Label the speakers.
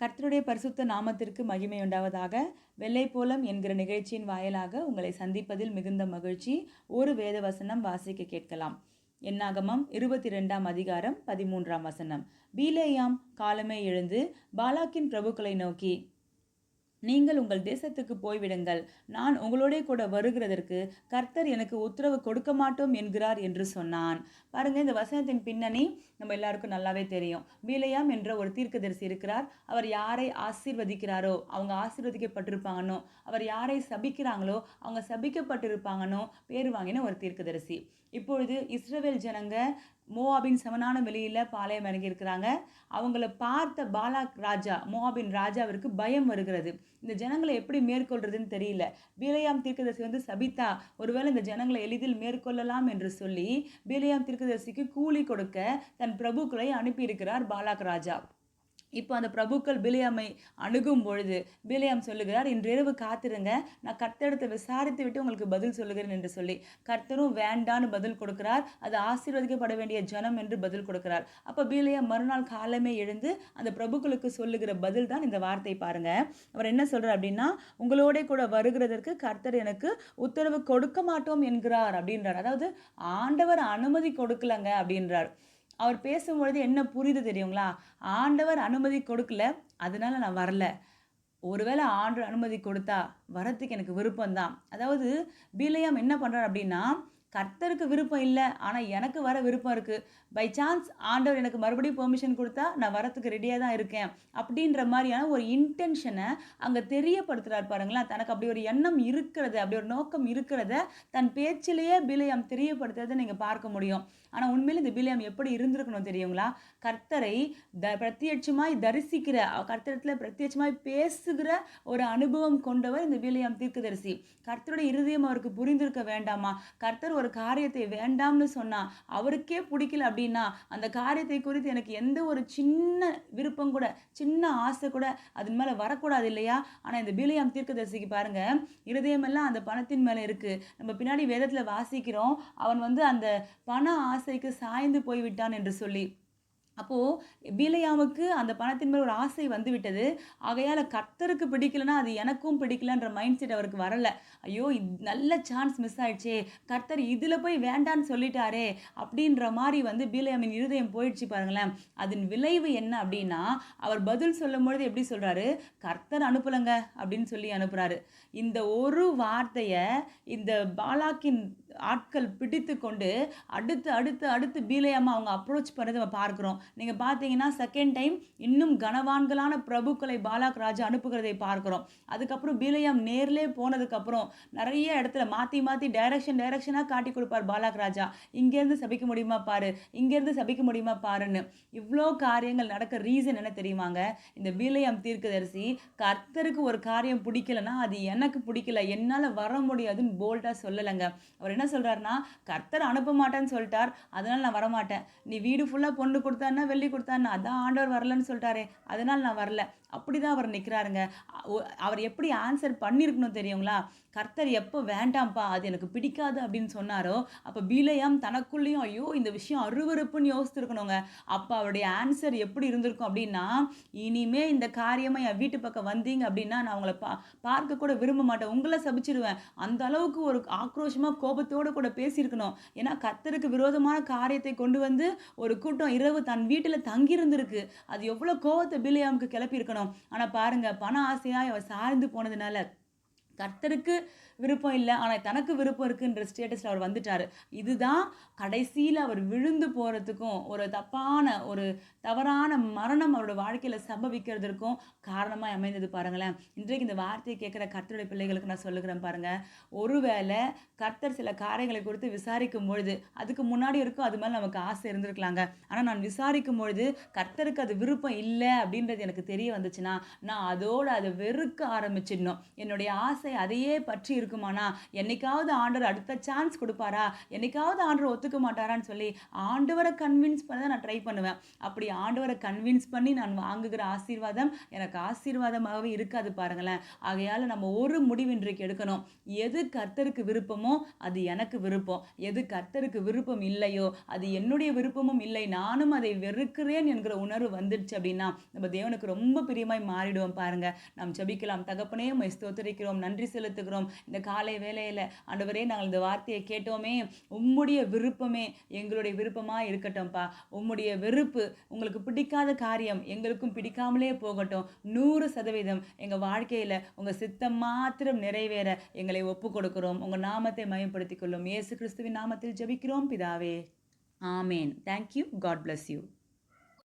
Speaker 1: கர்த்தருடைய பரிசுத்த நாமத்திற்கு மகிமை உண்டாவதாக. வெள்ளைப்போலம் என்கிற நிகழ்ச்சியின் வாயிலாக உங்களை சந்திப்பதில் மிகுந்த மகிழ்ச்சி. ஒரு வேத வசனம் வாசிக்க கேட்கலாம். என்னாகமம் 22ஆம் அதிகாரம் 13ஆம் வசனம். பீலேயாம் காலமே எழுந்து பாலாக்கின் பிரபுக்களை நோக்கி, நீங்கள் உங்கள் தேசத்துக்கு போய்விடுங்கள், நான் உங்களோட கூட வருகிறதற்கு கர்த்தர் எனக்கு உத்தரவு கொடுக்க மாட்டோம் என்கிறார் என்று சொன்னான். பாருங்க, இந்த வசனத்தின் பின்னணி நம்ம எல்லாருக்கும் நல்லாவே தெரியும். பீலேயாம் என்ற ஒரு தீர்க்கதரிசி இருக்கிறார். அவர் யாரை ஆசீர்வதிக்கிறாரோ அவங்க ஆசீர்வதிக்கப்பட்டிருப்பாங்கன்னோ, அவர் யாரை சபிக்கிறாங்களோ அவங்க சபிக்கப்பட்டிருப்பாங்கன்னோ பேர் வாங்கின ஒரு தீர்க்கதரிசி. இப்பொழுது இஸ்ரவேல் ஜனங்க மோவாபின் சமனான வெளியில பாளையம் இறங்கியிருக்கிறாங்க. அவங்கள பார்த்த பாலாக் ராஜா, மோவாபின் ராஜாவிற்கு பயம் வருகிறது. இந்த ஜனங்களை எப்படி மேற்கொள்றதுன்னு தெரியல. பீலேயாம் தீர்க்கதரிசி சபித்தா ஒருவேளை இந்த ஜனங்களை எளிதில் மேற்கொள்ளலாம் என்று சொல்லி பீலேயாம் தீர்க்கதரிசிக்கு கூலி கொடுக்க தன் பிரபுக்களை அனுப்பியிருக்கிறார் பாலாக் ராஜா. இப்போ அந்த பிரபுக்கள் பிலேயாமை அணுகும் பொழுது பிலேயாம் சொல்லுகிறார், இன்றிரவு காத்திருங்க, நான் கர்த்தரிடத்தை விசாரித்து விட்டு உங்களுக்கு பதில் சொல்லுகிறேன் என்று சொல்லி கர்த்தரும் வேண்டான்னு பதில் கொடுக்கிறார். அது ஆசீர்வதிக்கப்பட வேண்டிய ஜனம் என்று பதில் கொடுக்கிறார். அப்போ பீலேயாம் மறுநாள் காலமே எழுந்து அந்த பிரபுக்களுக்கு சொல்லுகிற பதில் தான் இந்த வார்த்தை. பாருங்க, அவர் என்ன சொல்றார் அப்படின்னா, உங்களோட கூட வருகிறதற்கு கர்த்தர் எனக்கு உத்தரவு கொடுக்க மாட்டோம் என்கிறார் அப்படின்றார். அதாவது ஆண்டவர் அனுமதி கொடுக்கலங்க அப்படின்றார். அவர் பேசும்பொழுது என்ன புரியுது தெரியுங்களா? ஆண்டவர் அனுமதி கொடுக்கல, அதனால நான் வரல. ஒருவேளை ஆண்டவர் அனுமதி கொடுத்தா வரத்துக்கு எனக்கு விருப்பம்தான். அதாவது பீலேயாம் என்ன பண்றார் அப்படின்னா, கர்த்தருக்கு விருப்பம் இல்லை, ஆனால் எனக்கு வர விருப்பம் இருக்குது. பை சான்ஸ் ஆண்டவர் எனக்கு மறுபடியும் பெர்மிஷன் கொடுத்தா நான் வரத்துக்கு ரெடியாக தான் இருக்கேன் அப்படின்ற மாதிரியான ஒரு இன்டென்ஷனை அங்கே தெரியப்படுத்துகிறார். பாருங்களேன், தனக்கு அப்படி ஒரு எண்ணம் இருக்கிறது, அப்படி ஒரு நோக்கம் இருக்கிறத தன் பேச்சிலேயே பீலேயாம் தெரியப்படுத்துறதை நீங்கள் பார்க்க முடியும். ஆனால் உண்மையில் இந்த பீலேயாம் எப்படி இருந்திருக்கணும் தெரியுங்களா? கர்த்தரை பிரத்யட்சமாய் தரிசிக்கிற, கர்த்தரத்தில் பிரத்யட்சமாய் பேசுகிற ஒரு அனுபவம் கொண்டவர் இந்த பீலேயாம் தீர்க்கதரிசி. கர்த்தருடைய இருதயம் அவருக்கு புரிந்திருக்க வேண்டாமா? கர்த்தர் ஒரு காரியத்தை வேண்டாம்னு சொன்னா, அவருக்கே பிடிக்கல அப்படின்னா, அந்த காரியத்தை குறித்து எனக்கு எந்த ஒரு சின்ன விருப்பம் கூட, சின்ன ஆசை கூட அதன் மேல வரக்கூடாது இல்லையா? ஆனா இந்த பீலேயாம் தீர்க்கதரிசிக்கு பாருங்க, இருதயமெல்லாம் அந்த பணத்தின் மேல இருக்கு. நம்ம பின்னாடி வேதத்துல வாசிக்கிறோம், அவன் அந்த பண ஆசைக்கு சாய்ந்து போய்விட்டான் என்று சொல்லி. அப்போ பீலேயாமுக்கு அந்த பணத்தின் மேல் ஒரு ஆசை வந்து விட்டது. ஆகையால கர்த்தருக்கு பிடிக்கலன்னா அது எனக்கும் பிடிக்கலன்ற மைண்ட் செட் அவருக்கு வரல. ஐயோ, நல்ல சான்ஸ் மிஸ் ஆயிடுச்சே, கர்த்தர் இதுல போய் வேண்டான்னு சொல்லிட்டாரே அப்படின்ற மாதிரி பீலேயாமின் இருதயம் போயிடுச்சு பாருங்களேன். அதன் விளைவு என்ன அப்படின்னா, அவர் பதில் சொல்லும் பொழுது எப்படி சொல்றாரு? கர்த்தர் அனுப்பலங்க அப்படின்னு சொல்லி அனுப்புறாரு. இந்த ஒரு வார்த்தைய இந்த பாலாக்கின் ஆட்கள் பிடித்து கொண்டு அடுத்து அடுத்து அடுத்து பீலேயாமை அவங்க அப்ரோச் பண்ணதை நம்ம பார்க்கிறோம். நீங்கள் பார்த்தீங்கன்னா செகண்ட் டைம் இன்னும் கனவான்களான பிரபுக்களை பாலாக் ராஜா அனுப்புகிறதை பார்க்கிறோம். அதுக்கப்புறம் பீலேயாம் நேர்லே போனதுக்கப்புறம் நிறைய இடத்துல மாற்றி மாற்றி டைரக்ஷனாக காட்டி கொடுப்பார் பாலாக் ராஜா. இங்கேருந்து சபிக்க முடியுமா பாரு, இங்கேருந்து சபிக்க முடியுமா பாருன்னு. இவ்வளோ காரியங்கள் நடக்க ரீசன் என்ன தெரியுமாங்க? இந்த பீலேயாம் தீர்க்கதரிசி கர்த்தருக்கு ஒரு காரியம் பிடிக்கலன்னா அது எனக்கு பிடிக்கல, என்னால் வர முடியாதுன்னு போல்டாக சொல்லலைங்க. அவர் என்ன சொல்கிறாருன்னா, கர்த்தர் அனுப்ப மாட்டேன்னு சொல்லிட்டார், அதனால் நான் வரமாட்டேன். நீ வீடு ஃபுல்லாக பொண்ணு கொடுத்தான்னா வெள்ளி கொடுத்தான்னா அதான் ஆண்டவர் வரலன்னு சொல்லிட்டாரே, அதனால் நான் வரல. அப்படிதான் அவர் நிற்கிறாருங்க. அவர் எப்படி ஆன்சர் பண்ணியிருக்கணும் தெரியுங்களா? கர்த்தர் எப்போ வேண்டாம்ப்பா அது எனக்கு பிடிக்காது அப்படின்னு சொன்னாரோ, அப்போ பீலேயாம் தனக்குள்ளேயும் ஐயோ இந்த விஷயம் அருவருப்புன்னு யோசித்துருக்கணுங்க. அப்போ அவருடைய ஆன்சர் எப்படி இருந்திருக்கும் அப்படின்னா, இனிமே இந்த காரியமாக என் வீட்டு பக்கம் வந்தீங்க அப்படின்னா நான் உங்களை பார்க்க கூட விரும்ப மாட்டேன், உங்களை சபிச்சிருவேன். அந்த அளவுக்கு ஒரு ஆக்ரோஷமாக கோபத்தோடு கூட பேசியிருக்கணும். ஏன்னா கர்த்தருக்கு விரோதமான காரியத்தை கொண்டு வந்து ஒரு கூட்டம் இரவு தன் வீட்டில் தங்கியிருந்திருக்கு. அது எவ்வளோ கோபத்தை பீலேயாமுக்கு கிளப்பியிருக்கணும். ஆனா பாருங்க, பண ஆசையாய் அவர் சார்ந்து போனதுனால கர்த்தருக்கு விருப்பம் இல்லை, ஆனால் தனக்கு விருப்பம் இருக்குன்ற ஸ்டேட்டஸில் அவர் வந்துட்டார். இதுதான் கடைசியில் அவர் விழுந்து போகிறதுக்கும் ஒரு தவறான மரணம் அவரோட வாழ்க்கையில் சம்பவிக்கிறதுக்கும் காரணமாக அமைந்தது பாருங்களேன். இன்றைக்கு இந்த வார்த்தையை கேட்குற கர்த்தருடைய பிள்ளைகளுக்கு நான் சொல்லுகிறேன் பாருங்க, ஒருவேளை கர்த்தர் சில காரியங்களை குறித்து விசாரிக்கும் பொழுது அதுக்கு முன்னாடி இருக்கும் அது மேலே நமக்கு ஆசை இருந்திருக்கலாங்க. ஆனால் நான் விசாரிக்கும் பொழுது கர்த்தருக்கு அது விருப்பம் இல்லை அப்படின்றது எனக்கு தெரிய வந்துச்சுன்னா நான் அதை வெறுக்க ஆரம்பிச்சிடணும். என்னுடைய ஆசை ஆசை அதையே பற்றி இருக்குமானா, என்னைக்காவது ஆண்டவர் அடுத்த சான்ஸ் குடுப்பாரா? என்னைக்காவது ஆண்டவர் ஒத்துக்க மாட்டாரான்னு சொல்லி ஆண்டவர கன்வின்ஸ் பண்ண தான் நான் ட்ரை பண்ணுவேன். அப்படி ஆண்டவர கன்வின்ஸ் பண்ணி நான் வாங்குகிற ஆசீர்வாதம் எனக்கு ஆசீர்வாதமாகவே இருக்காது பாருங்களேன். ஆகையால நம்ம ஒரு முடிவு இன்றைக்கு எடுக்கணும். எது கர்த்தருக்கு விருப்பமோ அது எனக்கு விருப்பம். எது கர்த்தருக்கு விருப்பம் இல்லையோ அது என்னுடைய விருப்பமும் இல்லை. நானும் அதை வெறுக்கிறேன் என்கிற உணர்வு வந்துடுச்சு அப்படின்னா, நம்ம தேவனுக்கு ரொம்ப பிரியமாய் மாறிடுவோம் பாருங்க. நாம் ஜெபிக்கலாம். தகப்பனே உம்மை ஸ்தோத்திரிக்கிறோம். நன்றி செலுத்துகிறோம். இந்த காலை வேளையில ஆண்டவரே நாங்கள் இந்த வார்த்தையை கேட்டோமே, உம்முடைய விருப்பமே எங்களுடைய விருப்பமா இருக்கட்டும்பா. உம்முடைய வெறுப்பு உங்களுக்கு பிடிக்காத காரியம் எங்களுக்கும் பிடிக்காமலே போகட்டும். 100% எங்க வாழ்க்கையில உங்க சித்தம் மாத்திரம் நிறைவேற எங்களை ஒப்புக் கொடுக்கிறோம். உங்க நாமத்தை மகிமைப்படுத்திக் கொள்ளும். இயேசு கிறிஸ்துவின் நாமத்தில் ஜெபிக்கிறோம் பிதாவே. ஆமென். Thank you. God bless you.